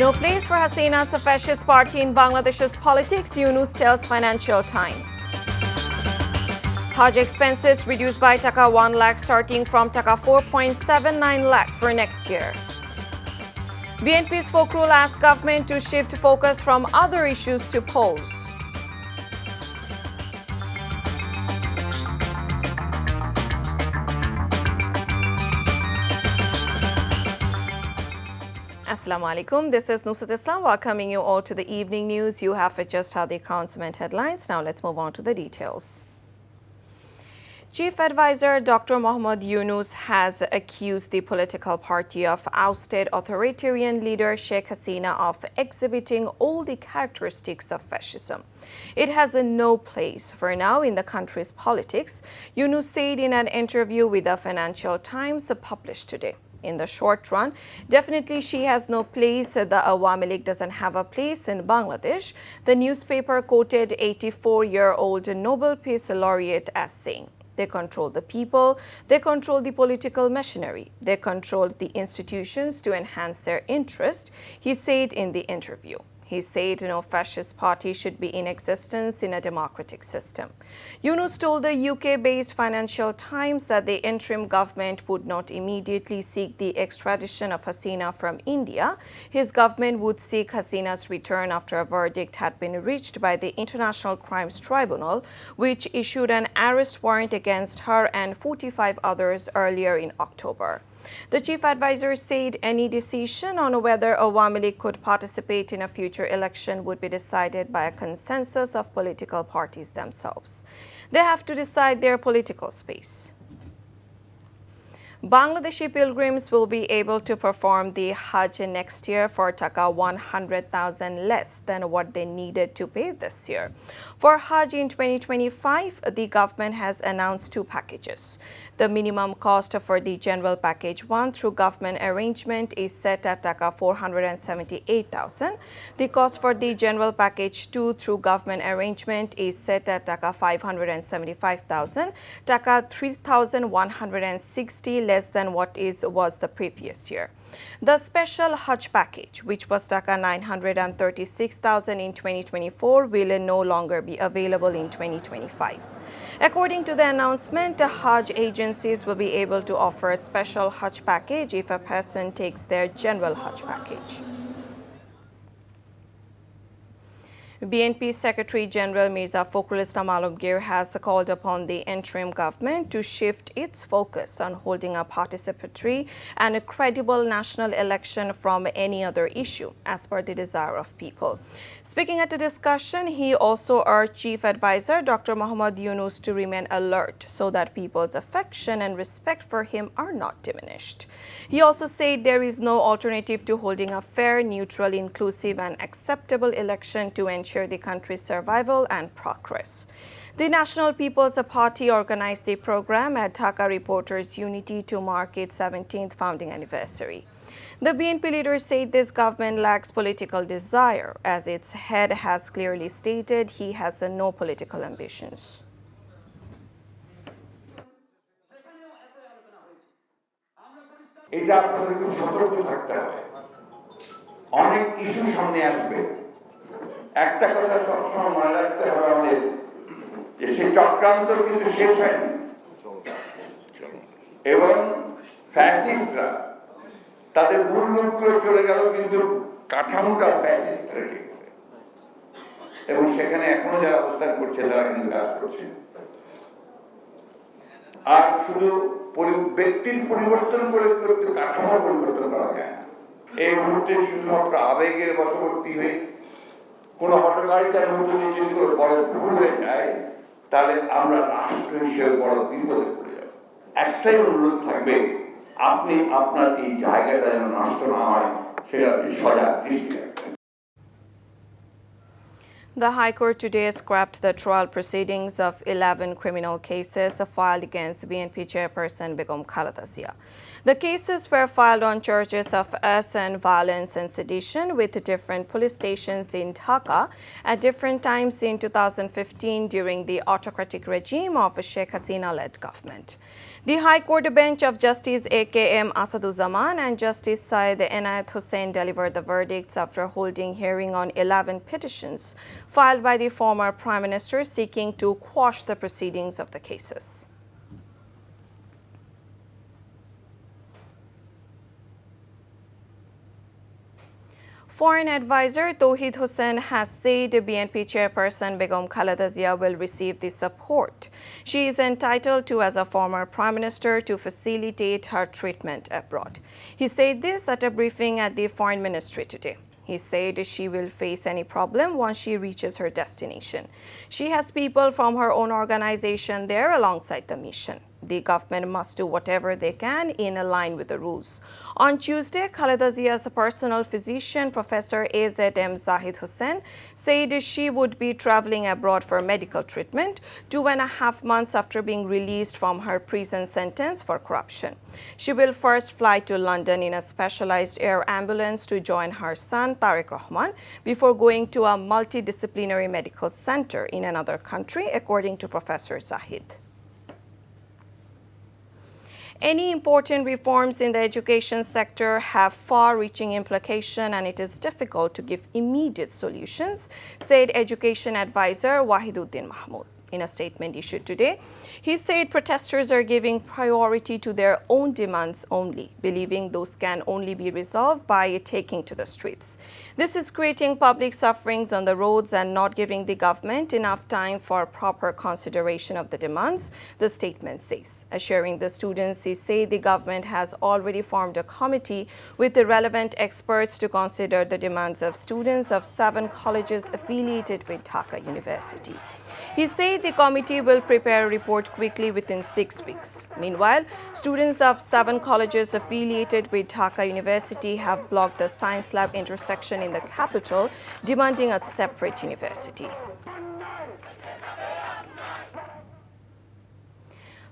No place for Hasina's fascist party in Bangladesh's politics, Yunus tells Financial Times. Hajj expenses reduced by Taka 1 lakh starting from Taka 4.79 lakh for next year. BNP's Fokhrul asked government to shift focus from other issues to polls. Assalamu alaikum. This is Nusrat Islam welcoming you all to the evening news. You have just had the announcement headlines. Now let's move on to the details. Chief Advisor Dr. Mohammad Yunus has accused the political party of ousted authoritarian leader Sheikh Hasina of exhibiting all the characteristics of fascism. It has no place for now in the country's politics, Yunus said in an interview with the Financial Times published today. In the short run, definitely she has no place. The Awami League doesn't have a place in Bangladesh. The newspaper quoted 84-year-old Nobel Peace Laureate as saying, "They control the people, they control the political machinery, they control the institutions to enhance their interest," he said in the interview. He said no fascist party should be in existence in a democratic system. Yunus told the UK-based Financial Times that the interim government would not immediately seek the extradition of Hasina from India. His government would seek Hasina's return after a verdict had been reached by the International Crimes Tribunal, which issued an arrest warrant against her and 45 others earlier in October. The chief advisor said any decision on whether Awami League could participate in a future election would be decided by a consensus of political parties themselves. They have to decide their political space. Bangladeshi pilgrims will be able to perform the Hajj next year for Taka 100,000 less than what they needed to pay this year. For Hajj in 2025, the government has announced two packages. The minimum cost for the General Package 1 through government arrangement is set at Taka 478,000. The cost for the General Package 2 through government arrangement is set at Taka 575,000, Taka 3,160 less than what was the previous year. The special Hajj package, which was Taka 936,000 in 2024, will no longer be available in 2025. According to the announcement, Hajj agencies will be able to offer a special Hajj package if a person takes their general Hajj package. BNP Secretary General Mirza Fakhrul Islam Alamgir has called upon the interim government to shift its focus on holding a participatory and a credible national election from any other issue, as per the desire of people. Speaking at a discussion, he also urged Chief Advisor Dr. Mohammad Yunus to remain alert so that people's affection and respect for him are not diminished. He also said there is no alternative to holding a fair, neutral, inclusive and acceptable election to ensure the country's survival and progress. The National People's Party organized the program at Dhaka Reporters Unity to mark its 17th founding anniversary. The BNP leader said this government lacks political desire. As its head has clearly stated, he has no political ambitions. এটা আপনাদের খুব সতর্ক থাকতে হবে। অনেক issue সামনে আসবে। একটা কথা সবসময় মনে রাখতে হবে আমাদের যে সেই চক্রান্ত কিন্তু শেষ হয়নি এবং ফ্যাসিস্টরা তাদের মূল লক্ষ্য চলে গেল কিন্তু কাঠামোটা ফ্যাসিস্ট রেখে গেছে এবং সেখানে এখনো যারা অবস্থান করছে তারা কিন্তু কাজ করছে। আর শুধু ব্যক্তির পরিবর্তন করে কিন্তু কাঠামোর পরিবর্তন করা যায় না। এই মুহূর্তে শুধুমাত্র আবেগের বশবর্তী হয়ে কোনো হটকারিতার মধ্যে দিয়ে যদি কোনো বড় ভুল হয়ে যায় তাহলে আমরা রাষ্ট্র হিসেবে বড় বিপদে পড়ে যাব। একটাই অনুরোধ থাকবে, আপনি আপনার এই জায়গাটা যেন নষ্ট না হয় সেটা আপনি সজাগ দৃষ্টি রাখবেন। The High Court today scrapped the trial proceedings of 11 criminal cases filed against BNP chairperson Begum Khaleda Zia. The cases were filed on charges of arson, violence and sedition with different police stations in Dhaka at different times in 2015 during the autocratic regime of Sheikh Hasina-led government. The High Court bench of Justice A.K.M. Asaduzzaman and Justice Syed Enayat Hussain delivered the verdicts after holding hearing on 11 petitions filed by the former Prime Minister seeking to quash the proceedings of the cases. Foreign advisor Tauheed Hussain has said BNP chairperson Begum Khaleda Zia will receive the support she is entitled to as a former prime minister to facilitate her treatment abroad. He said this at a briefing at the foreign ministry today. He said she will face any problem once she reaches her destination. She has people from her own organization there alongside the mission. The government must do whatever they can in line with the rules. On Tuesday, Khaleda Zia's personal physician, Professor A.Z.M. Zahid Hussain, said she would be traveling abroad for medical treatment 2.5 months after being released from her prison sentence for corruption. She will first fly to London in a specialized air ambulance to join her son, Tariq Rahman, before going to a multidisciplinary medical center in another country, according to Professor Zahid. Any important reforms in the education sector have far-reaching implications and it is difficult to give immediate solutions, said education advisor Wahiduddin Mahmood. In a statement issued today, he said protesters are giving priority to their own demands only, believing those can only be resolved by taking to the streets. This is creating public sufferings on the roads and not giving the government enough time for proper consideration of the demands, the statement says. Assuring the students, he said the government has already formed a committee with the relevant experts to consider the demands of students of 7 colleges affiliated with Dhaka University. He said the committee will prepare a report quickly within 6 weeks. Meanwhile, students of 7 colleges affiliated with Dhaka University have blocked the science lab intersection in the capital, demanding a separate university.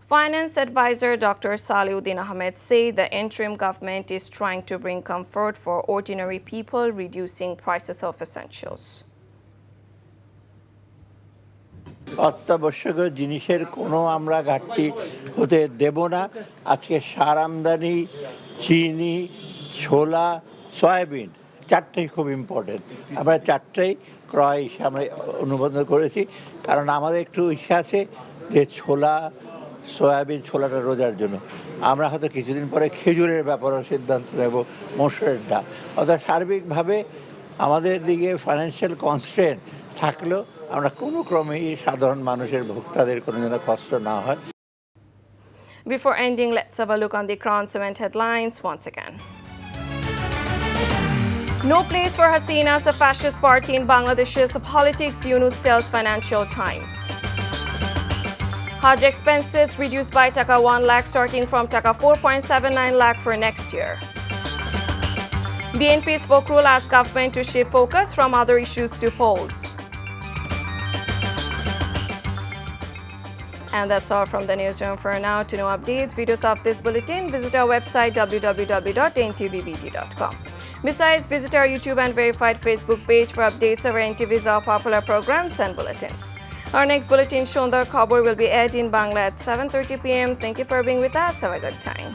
Finance advisor Dr. Saliuddin Ahmed said the interim government is trying to bring comfort for ordinary people, reducing prices of essentials. অত্যাবশ্যকীয় জিনিসের কোনো আমরা ঘাটতি হতে দেব না। আজকে সার আমদানি, চিনি, ছোলা, সয়াবিন 4টাই খুব ইম্পর্টেন্ট। আমরা 4টাই ক্রয় আমরা অনুমোদন করেছি, কারণ আমাদের একটু ইচ্ছা আছে যে সয়াবিন ছোলাটা রোজার জন্য। আমরা হয়তো কিছুদিন পরে খেজুরের ব্যাপারেও সিদ্ধান্ত নেব, মসুরের ডাল। অর্থাৎ সার্বিকভাবে আমাদের দিকে ফাইন্যান্সিয়াল কনস্ট্রেন্ট থাকলেও আমরা কোনো ক্রমেই সাধারণ মানুষের ভোক্তাদের কোনো যেন কষ্ট না হয়। Before ending, let's have a look on the Crown Cement headlines once again. No place for Hasina's fascist party in Bangladesh's politics, Yunus tells Financial Times. Hajj expenses reduced by Taka 1 lakh starting from Taka 4.79 lakh for next year. BNP's Fokrul asked government to shift focus from other issues to polls. And that's all from the newsroom for now. To know updates, videos of this bulletin, visit our website www.ntvbd.com. Besides, visit our YouTube and verified Facebook page for updates of our NTV's all popular programs and bulletins. Our next bulletin, Shondar Khabor, will be aired in Bangla at 7:30 p.m. Thank you for being with us. Have a good time.